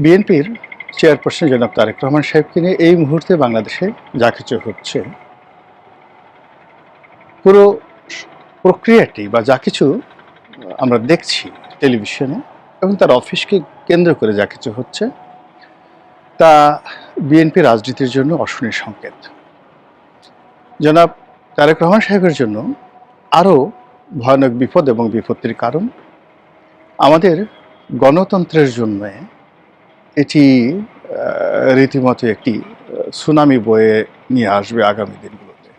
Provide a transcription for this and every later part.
বিএনপির চেয়ারপারসন জনাব তারেক রহমান সাহেবকে নিয়ে এই মুহূর্তে বাংলাদেশে যা কিছু হচ্ছে, পুরো প্রক্রিয়াটি বা যা কিছু আমরা দেখছি টেলিভিশনে এবং তার অফিসকে কেন্দ্র করে যা কিছু হচ্ছে, তা বিএনপি রাজনীতির জন্য অশনি সংকেত। জনাব তারেক রহমান সাহেবের জন্য আরও ভয়ানক বিপদ এবং বিপত্তির কারণ আমাদের গণতন্ত্রের জন্য এটি রীতিমতো একটি সুনামি বয়ে নিয়ে আসবে আগামী দিনগুলোতে,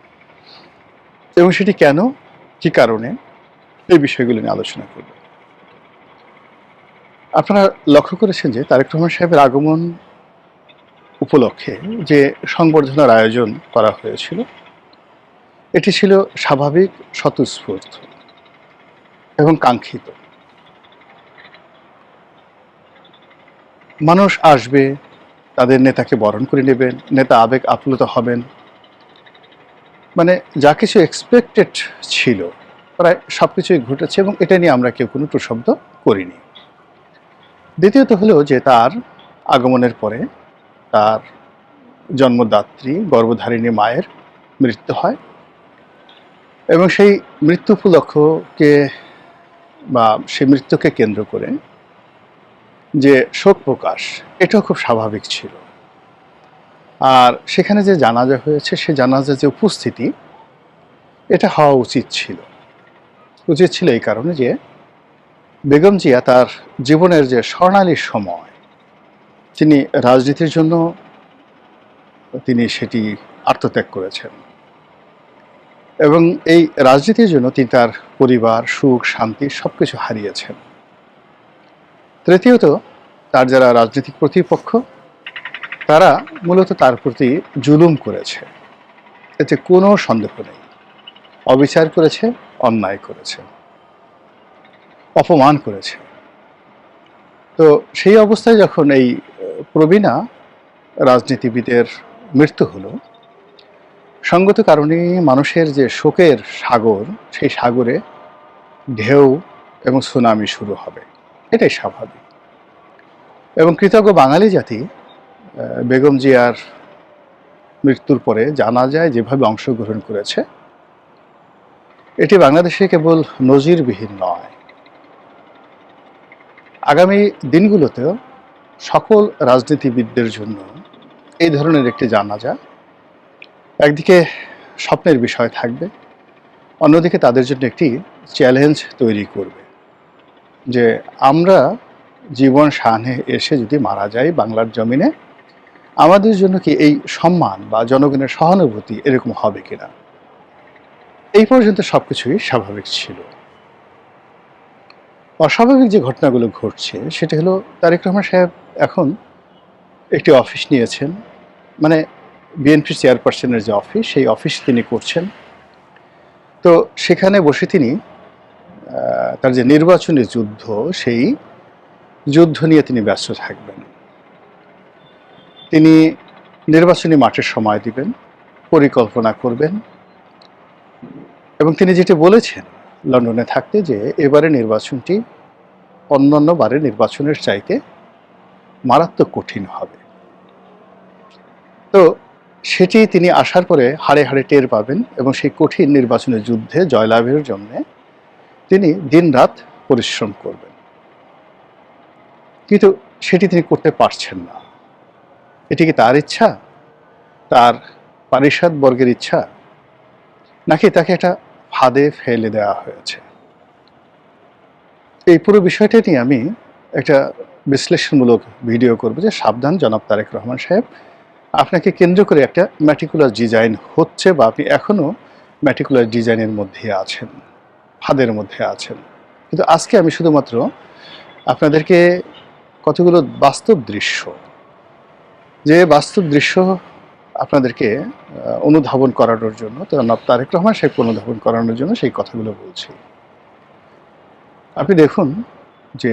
এবং সেটি কেন, কী কারণে, এই বিষয়গুলো নিয়ে আলোচনা করব। আপনারা লক্ষ্য করেছেন যে তারেক রহমান সাহেবের আগমন উপলক্ষে যে সংবর্ধনার আয়োজন করা হয়েছিল, এটি ছিল স্বাভাবিক, স্বতঃস্ফূর্ত এবং কাঙ্ক্ষিত। মানুষ আসবে, তাদের নেতাকে বরণ করে নেবেন, নেতা আবেগ আপ্লুত হবেন, মানে যা কিছু এক্সপেক্টেড ছিল প্রায় সব কিছুই ঘটেছে, এবং এটা নিয়ে আমরা কেউ কোনো প্রশব্দ করিনি। দ্বিতীয়ত হলো যে তার আগমনের পরে তার জন্মদাত্রী গর্ভধারিণী মায়ের মৃত্যু হয়, এবং সেই মৃত্যু উপলক্ষকে বা সেই মৃত্যুকে কেন্দ্র করে যে শোক প্রকাশ, এটাও খুব স্বাভাবিক ছিল। আর সেখানে যে জানাজা হয়েছে, সে জানাজা যে উপস্থিতি, এটা হওয়া উচিত ছিল এই কারণে যে বেগম জিয়া তার জীবনের যে স্বর্ণালী সময়, তিনি রাজনীতির জন্য তিনি সেটি আত্মত্যাগ করেছেন, এবং এই রাজনীতির জন্য তিনি তার পরিবার, সুখ, শান্তি সব কিছু হারিয়েছেন। তৃতীয়ত, তার যারা রাজনৈতিক প্রতিপক্ষ, তারা মূলত তার প্রতি জুলুম করেছে, এতে কোনো সন্দেহ নেই। অবিচার করেছে, অন্যায় করেছে, অপমান করেছে। তো সেই অবস্থায় যখন এই প্রবীণা রাজনীতিবিদের মৃত্যু হলো, সঙ্গত কারণে মানুষের যে শোকের সাগর, সেই সাগরে ঢেউ এবং সুনামি শুরু হবে, এটাই স্বাভাবিক। এবং কৃতজ্ঞ বাঙালি জাতি বেগম জিয়ার মৃত্যুর পরে জানাজায় যেভাবে অংশগ্রহণ করেছে, এটি বাংলাদেশে কেবল নজিরবিহীন নয়, আগামী দিনগুলোতেও সকল রাজনীতিবিদদের জন্য এই ধরনের একটি জানাজা একদিকে স্বপ্নের বিষয় থাকবে, অন্যদিকে তাদের জন্য একটি চ্যালেঞ্জ তৈরি করবে যে আমরা জীবন সানে এসে যদি মারা যাই বাংলার জমিনে, আমাদের জন্য কি এই সম্মান বা জনগণের সহানুভূতি এরকম হবে কিনা। এই পর্যন্ত সবকিছুই স্বাভাবিক ছিল। অস্বাভাবিক যে ঘটনাগুলো ঘটছে সেটা হলো তারেক রহমান সাহেব এখন একটি অফিস নিয়েছেন, মানে বিএনপি চেয়ারপারসনের যে অফিস, সেই অফিস তিনি করছেন। তো সেখানে বসে তিনি তার যে নির্বাচনী যুদ্ধ, সেই যুদ্ধ নিয়ে তিনি ব্যস্ত থাকবেন। তিনি নির্বাচনী মাঠের সময় দিবেন, পরিকল্পনা করবেন, এবং তিনি যেটি বলেছেন লন্ডনে থাকতে, যে এবারে নির্বাচনটি অন্যান্য বারের নির্বাচনের চাইতে মারাত্মক কঠিন হবে। তো সেটি তিনি আসার পরে হাড়ে হাড়ে টের পাবেন, এবং সেই কঠিন নির্বাচনের যুদ্ধে জয়লাভের জন্য তিনি দিনরাত পরিশ্রম করবেন। কিন্তু সেটি তিনি করতে পারছেন না। এটি কি তার ইচ্ছা, তার পারিষদ বর্গের ইচ্ছা, নাকি তাকে একটা ফাঁদে ফেলে দেওয়া হয়েছে? এই পুরো বিষয়টা নিয়ে আমি একটা বিশ্লেষণমূলক ভিডিও করব, যে সাবধান জনাব তারেক রহমান সাহেব, আপনাকে কেন্দ্র করে একটা ম্যাটিকুলার ডিজাইন হচ্ছে, বা আপনি এখনও ম্যাটিকুলার ডিজাইনের মধ্যে আছেন, ফাঁদের মধ্যে আছেন। কিন্তু আজকে আমি শুধুমাত্র আপনাদেরকে কতগুলো বাস্তব দৃশ্য, যে বাস্তব দৃশ্য আপনাদেরকে অনুধাবন করানোর জন্য, জনাব তারেক রহমান সাহেবকে অনুধাবন করানোর জন্য সেই কথাগুলো বলছি। আপনি দেখুন যে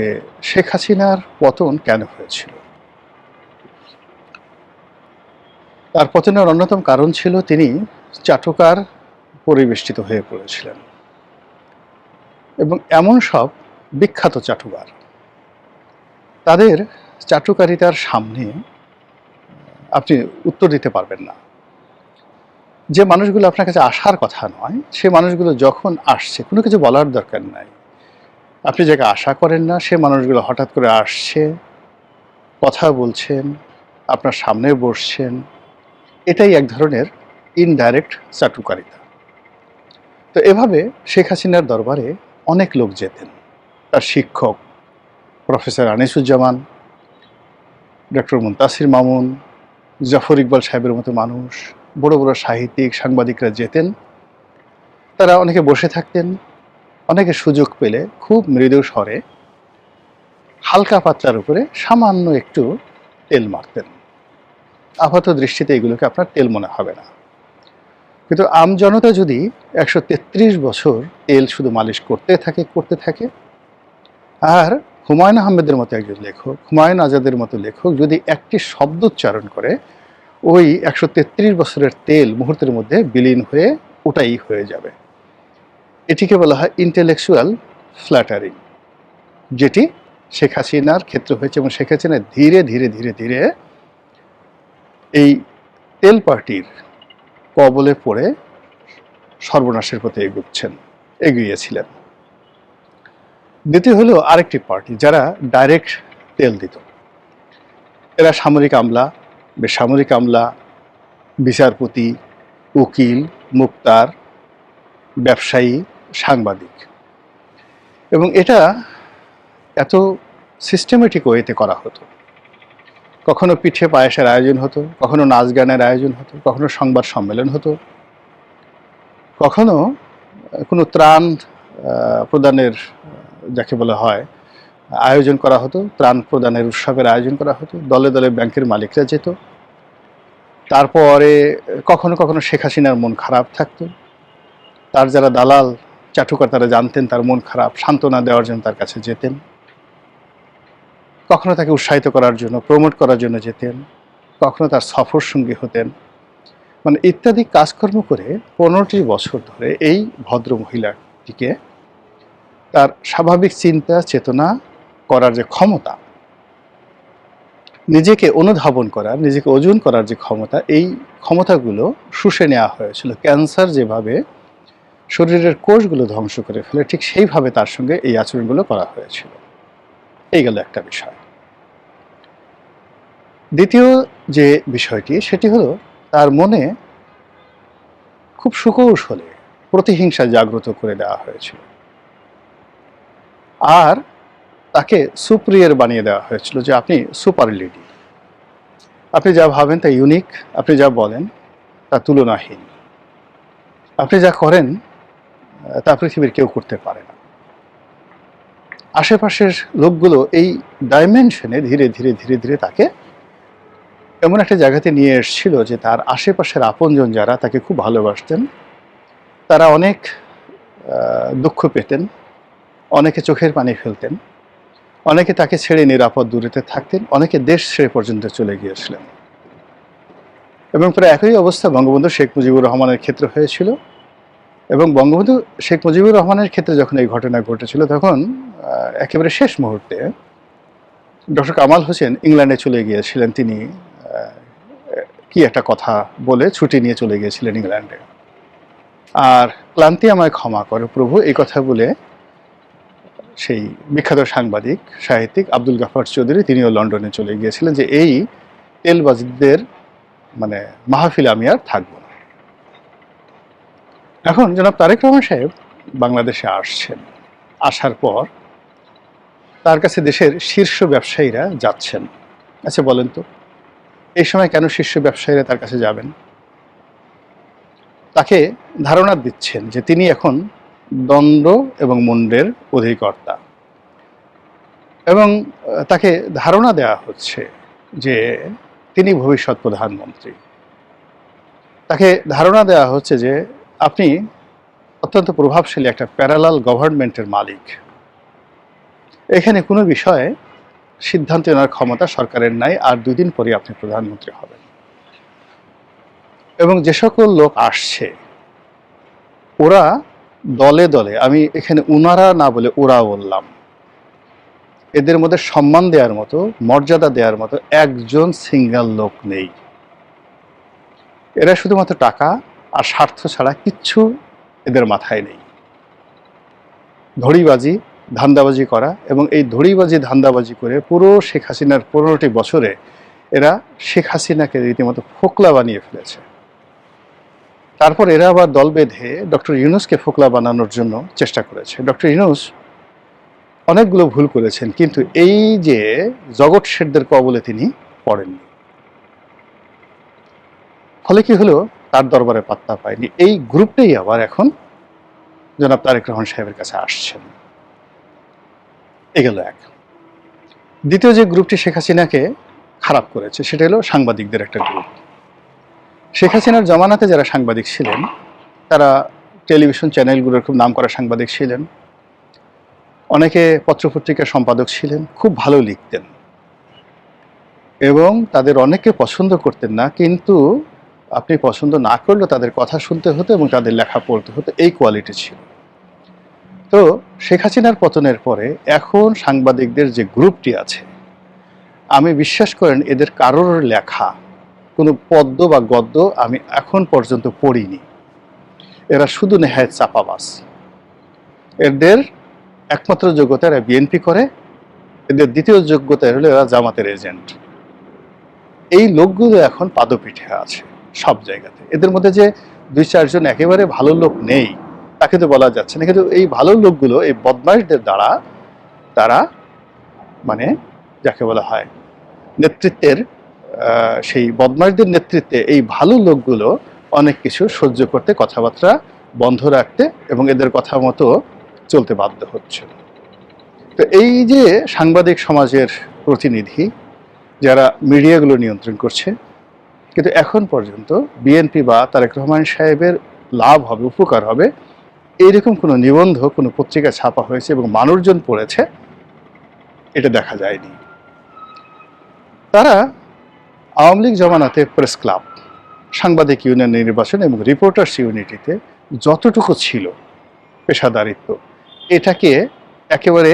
শেখ হাসিনার পতন কেন হয়েছিল। তার পতনের অন্যতম কারণ ছিল তিনি চাটুকার পরিবেষ্টিত হয়ে পড়েছিলেন, এবং এমন সব বিখ্যাত চাটুকার, তাদের চাটুকারিতার সামনে আপনি উত্তর দিতে পারবেন না। যে মানুষগুলো আপনার কাছে আসার কথা নয়, সে মানুষগুলো যখন আসছে কোনো কিছু বলার দরকার নাই। আপনি যাকে আশা করেন না সে মানুষগুলো হঠাৎ করে আসছে, কথা বলছেন, আপনার সামনে বসছেন। এটাই এক ধরনের ইনডাইরেক্ট চাটুকারিতা। তো এভাবে শেখ হাসিনার দরবারে অনেক লোক যেতেন। তার শিক্ষক প্রফেসর আনিসুজ্জামান, ডক্টর মুনতাসির মামুন, জাফর ইকবাল সাহেবের মতো মানুষ, বড় বড় সাহিত্যিক সাংবাদিকরা যেতেন। তারা অনেকে বসে থাকতেন, অনেকে সুযোগ পেলে খুব মৃদু স্বরে হালকা পাতলার উপরে সামান্য একটু তেল মারতেন। আপাত দৃষ্টিতে এগুলোকে আপনার তেল মনে হবে না, কিন্তু আমজনতা যদি 133 বছর তেল শুধু মালিশ করতে থাকে, আর হুমায়ুন আহমেদের মতো একজন লেখক, হুমায়ুন আজাদের মতো লেখক যদি একটি শব্দ উচ্চারণ করে, ওই 133 বছরের তেল মুহূর্তের মধ্যে বিলীন হয়ে ওটাই হয়ে যাবে। এটিকে বলা হয় ইন্টেলেকচুয়াল ফ্ল্যাটারিং, যেটি শেখ হাসিনার ক্ষেত্রে হয়েছে। এবং শেখ হাসিনা ধীরে ধীরে ধীরে ধীরে এই তেল পার্টির কবলে পড়ে সর্বনাশের পথে এগিয়েছিলেন। দ্বিতীয় হলো আরেকটি পার্টি যারা ডাইরেক্ট তেল দিত। এরা সামরিক আমলা, বেসামরিক আমলা, বিচারপতি, উকিল, মুক্তার, ব্যবসায়ী, সাংবাদিক। এবং এটা এত সিস্টেমেটিক ওয়েতে করা হতো। কখনো পিঠে পায়েসের আয়োজন হতো, কখনো নাচ গানের আয়োজন হতো, কখনো সংবাদ সম্মেলন হতো, কখনো কোনো ত্রাণ প্রদানের, যাকে বলা হয়, আয়োজন করা হতো। ত্রাণ প্রদানের উৎসবের আয়োজন করা হতো। দলে দলে ব্যাংকের মালিকরা যেত। তারপরে কখনো কখনো শেখ হাসিনার মন খারাপ থাকতো, তার যারা দালাল চাটুকার তারা জানতেন তার মন খারাপ, সান্ত্বনা দেওয়ার জন্য তার কাছে যেতেন। কখনো তাকে উৎসাহিত করার জন্য, প্রমোট করার জন্য যেতেন, কখনো তার সফর সঙ্গী হতেন। মানে ইত্যাদি কাজকর্ম করে 15টি বছর ধরে এই ভদ্র মহিলাটিকে তার স্বাভাবিক চিন্তা চেতনা করার যে ক্ষমতা, নিজেকে অনুধাবন করার, নিজেকে ওজন করার যে ক্ষমতা, এই ক্ষমতাগুলো শুষে নেওয়া হয়েছিল। ক্যান্সার যেভাবে শরীরের কোষগুলো ধ্বংস করে ফেলে, ঠিক সেইভাবে তার সঙ্গে এই আচরণগুলো করা হয়েছিল। এই গেল একটা বিষয়। দ্বিতীয় যে বিষয়টি, সেটি হলো তার মনে খুব সুকৌশলে প্রতিহিংসা জাগ্রত করে দেওয়া হয়েছিল, আর তাকে সুপ্রিয়ার বানিয়ে দেওয়া হয়েছিল যে আপনি সুপার লেডি, আপনি যা ভাবেন তা ইউনিক, আপনি যা বলেন তা তুলনাহীন, আপনি যা করেন তা পৃথিবীর কেউ করতে পারে না। আশেপাশের লোকগুলো এই ডাইমেনশনে ধীরে ধীরে ধীরে ধীরে তাকে এমন একটা জায়গাতে নিয়ে এসেছিল যে তার আশেপাশের আপনজন যারা তাকে খুব ভালোবাসতেন, তারা অনেক দুঃখ পেতেন, অনেকে চোখের পানি ফেলতেন, অনেকে তাকে ছেড়ে নিরাপদ দূরেতে থাকতেন, অনেকে দেশ ছেড়ে পর্যন্ত চলে গিয়েছিলেন। এবং প্রায় একই অবস্থা বঙ্গবন্ধু শেখ মুজিবুর রহমানের ক্ষেত্রে হয়েছিল। এবং বঙ্গবন্ধু শেখ মুজিবুর রহমানের ক্ষেত্রে যখন এই ঘটনা ঘটেছিল, তখন একেবারে শেষ মুহূর্তে ডক্টর কামাল হোসেন ইংল্যান্ডে চলে গিয়েছিলেন। তিনি কি একটা কথা বলে ছুটি নিয়ে চলে গিয়েছিলেন ইংল্যান্ডে। আর ক্লান্তি আমায় ক্ষমা করে প্রভু, এই কথা বলে সেই বিখ্যাত সাংবাদিক সাহিত্যিক আব্দুল গাফফার চৌধুরী তিনিও লন্ডনে চলে গিয়েছিলেন যে এই তেলবাজিদের মানে মাহফিলে আমি আর থাকবো না। এখন জনাব তারেক রহমান সাহেব বাংলাদেশে আসছেন। আসার পর তার কাছে দেশের শীর্ষ ব্যবসায়ীরা যাচ্ছেন। আচ্ছা বলেন তো, এই সময় কেন শীর্ষ ব্যবসায়ীরা তার কাছে যাবেন? তাকে ধারণা দিচ্ছেন যে তিনি এখন দণ্ড এবং মুন্ডের অধিকর্তা, এবং তাকে ধারণা দেওয়া হচ্ছে যে তিনি ভবিষ্যৎ প্রধানমন্ত্রী। তাকে ধারণা দেওয়া হচ্ছে যে আপনি অত্যন্ত প্রভাবশালী একটা প্যারালাল গভর্নমেন্টের মালিক। এখানে কোনো বিষয়ে সিদ্ধান্ত নেওয়ার ক্ষমতা সরকারের নাই, আর 2 দিন পরে আপনি প্রধানমন্ত্রী হবেন। এবং যে সকল লোক আসছে ওরা দলে দলে, আমি এখানে উনারা না বলে ওরা বললাম, এদের মধ্যে সম্মান দেওয়ার মতো, মর্যাদা দেওয়ার মতো একজন সিঙ্গেল লোক নেই। এরা শুধুমাত্র টাকা আর স্বার্থ ছাড়া কিচ্ছু এদের মাথায় নেই। ধড়িবাজি, ধান্দাবাজি করা, এবং এই ধড়িবাজি ধান্দাবাজি করে পুরো শেখ হাসিনার 15টি বছরে এরা শেখ হাসিনাকে রীতিমতো ফোকলা বানিয়ে ফেলেছে। তারপর এরা আবার দল বেঁধে ডক্টর ইউনূসকে ফোকলা বানানোর জন্য চেষ্টা করেছে। ডক্টর ইউনূস অনেকগুলো ভুল করেছেন, কিন্তু এই যে জগৎ শেঠদের কবলে তিনি পড়েননি। ফলে কি হলো, তার দরবারে পাত্তা পায়নি। এই গ্রুপটাই আবার এখন জনাব তারেক রহমান সাহেবের কাছে আসছেন। এগুলো এক। দ্বিতীয় যে গ্রুপটি শেখ হাসিনাকে খারাপ করেছে সেটা হলো সাংবাদিকদের একটা গ্রুপ। শেখ হাসিনার জমানাতে যারা সাংবাদিক ছিলেন তারা টেলিভিশন চ্যানেলগুলোর খুব নামকরা সাংবাদিক ছিলেন, অনেকে পত্রপত্রিকার সম্পাদক ছিলেন, খুব ভালো লিখতেন এবং তাদের অনেকে পছন্দ করতেন না, কিন্তু আপনি পছন্দ না করলেও তাদের কথা শুনতে হতো এবং তাদের লেখা পড়তে হতো, এই কোয়ালিটি ছিল। তো শেখ হাসিনার পতনের পরে এখন সাংবাদিকদের যে গ্রুপটি আছে, আমি বিশ্বাস করেন এদের কারোর লেখা কোনো পদ্য বা গদ্য আমি এখন পর্যন্ত পড়িনি। এরা শুধু নেহায়েত চাপাবাজ। এদের একমাত্র যোগ্যতা এরা বিএনপি করে, এদের দ্বিতীয় যোগ্যতা হলো এরা জামাতের এজেন্ট। এই লোকগুলো এখন পাদপীঠে আছে সব জায়গাতে। এদের মধ্যে যে 2-4 জন একেবারে ভালো লোক নেই তাকে তো বলা যাচ্ছে না, কিন্তু এই ভালো লোকগুলো এই বদমাইশদের দ্বারা তারা মানে যাকে বলা হয় নেতৃত্বের, সেই বদমাইশদের নেতৃত্বে এই ভালো লোকগুলো অনেক কিছু সহ্য করতে, কথাবার্তা বন্ধ রাখতে এবং এদের কথা মতো চলতে বাধ্য হচ্ছে। তো এই যে সাংবাদিক সমাজের প্রতিনিধি যারা মিডিয়াগুলো নিয়ন্ত্রণ করছে, কিন্তু এখন পর্যন্ত বিএনপি বা তারেক রহমান সাহেবের লাভ হবে, উপকার হবে এইরকম কোনো নিবন্ধ কোনো পত্রিকা ছাপা হয়েছে এবং মানুষজন পড়েছে এটা দেখা যায়নি। তারা আওয়ামী লীগ জমানাতে প্রেস ক্লাব, সাংবাদিক ইউনিয়ন নির্বাচন এবং রিপোর্টার্স ইউনিটিতে যতটুকু ছিল পেশাদারিত্ব, এটাকে একেবারে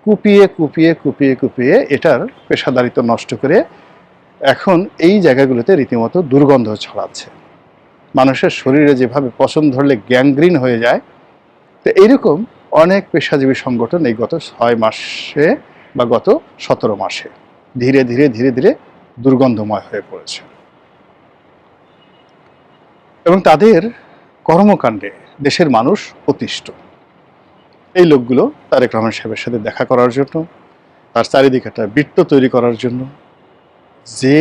কুপিয়ে কুপিয়ে কুপিয়ে কুপিয়ে এটার পেশাদারিত্ব নষ্ট করে এখন এই জায়গাগুলোতে রীতিমতো দুর্গন্ধ ছড়াচ্ছে। মানুষের শরীরে যেভাবে পছন্দ ধরলে গ্যাংগ্রিন হয়ে যায়, তো এইরকম অনেক পেশাজীবী সংগঠন এই গত 6 মাসে বা গত 17 মাসে ধীরে ধীরে ধীরে ধীরে দুর্গন্ধময় হয়ে পড়েছে এবং তাদের কর্মকাণ্ডে দেশের মানুষ অতিষ্ঠ। এই লোকগুলো তারেক রহমান সাহেবের সাথে দেখা করার জন্য, তার চারিদিকে একটা বৃত্ত তৈরি করার জন্য যে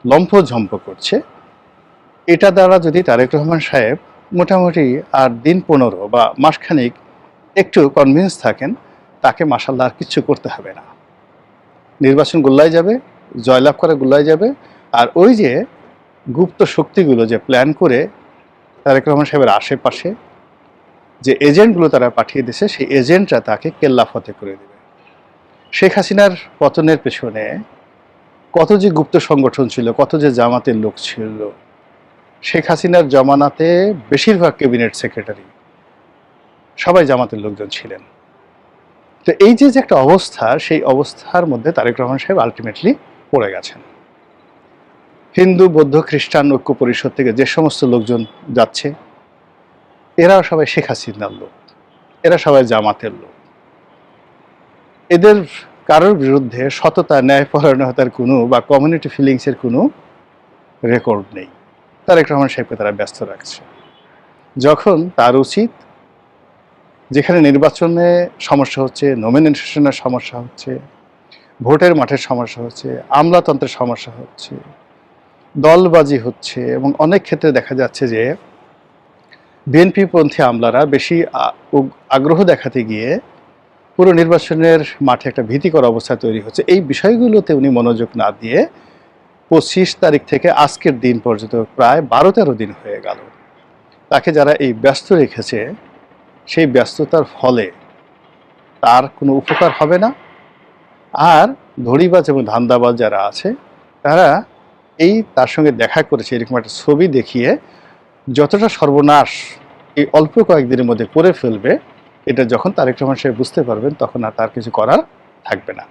লম্ফঝম্প করছে, এটা দ্বারা যদি তারেক রহমান সাহেব মোটামুটি আর দিন 15 বা মাসখানিক একটু কনভিন্স থাকেন, তাকে মাশাআল্লাহ আর কিচ্ছু করতে হবে না। নির্বাচন গোল্লায় যাবে, জয়লাভ করে গোল্লায় যাবে। আর ওই যে গুপ্ত শক্তিগুলো যে প্ল্যান করে তারেক রহমান সাহেবের আশেপাশে যে এজেন্টগুলো তারা পাঠিয়ে দিয়েছে, সেই এজেন্টরা তাকে কেল্লা ফতে করে দেবে। শেখ হাসিনার পতনের পেছনে কত যে গুপ্ত সংগঠন ছিল, কত যে জামাতের লোক ছিল। শেখ হাসিনার জমানাতে বেশিরভাগ ক্যাবিনেট সেক্রেটারি সবাই জামাতের লোকজন ছিলেন। তো এই যে একটা অবস্থা, সেই অবস্থার মধ্যে তারেক রহমান সাহেব আলটিমেটলি পড়ে গেছেন। হিন্দু, বৌদ্ধ, খ্রিস্টান ঐক্য পরিষদ থেকে যে সমস্ত লোকজন যাচ্ছে, এরাও সবাই শেখ হাসিনার লোক, এরা সবাই জামাতের লোক। এদের কারোর বিরুদ্ধে সততা, ন্যায়পরায়ণতার কোনো বা কমিউনিটি ফিলিংসের কোনো রেকর্ড নেই। তারেক রহমান সাহেবকে তারা ব্যস্ত রাখছে, যখন তার উচিত যেখানে নির্বাচনে সমস্যা হচ্ছে, নমিনেশনের সমস্যা হচ্ছে, ভোটের মাঠের সমস্যা হচ্ছে, আমলাতন্ত্রের সমস্যা হচ্ছে, দলবাজি হচ্ছে, এবং অনেক ক্ষেত্রে দেখা যাচ্ছে যে বিএনপিপন্থী আমলারা বেশি আগ্রহ দেখাতে গিয়ে পুরো নির্বাচনের মাঠে একটা ভীতিকর অবস্থা তৈরি হচ্ছে। এই বিষয়গুলোতে উনি মনোযোগ না দিয়ে 25 তারিখ থেকে আজকের দিন পর্যন্ত প্রায় 12-13 দিন হয়ে গেল তাকে যারা এই ব্যস্ত রেখেছে, সেই ব্যস্ততার ফলে তার কোনো উপকার হবে না। আর ধড়িবাজ এবং ধান্দাবাজ যারা আছে তারা এই তার সঙ্গে দেখা করেছে এরকম একটা ছবি দেখিয়ে যতটা সর্বনাশ এই অল্প কয়েকদিনের মধ্যে করে ফেলবে, এটা যখন তারেক রহমান সাহেব বুঝতে পারবেন, তখন আর তার কিছু করার থাকবে না।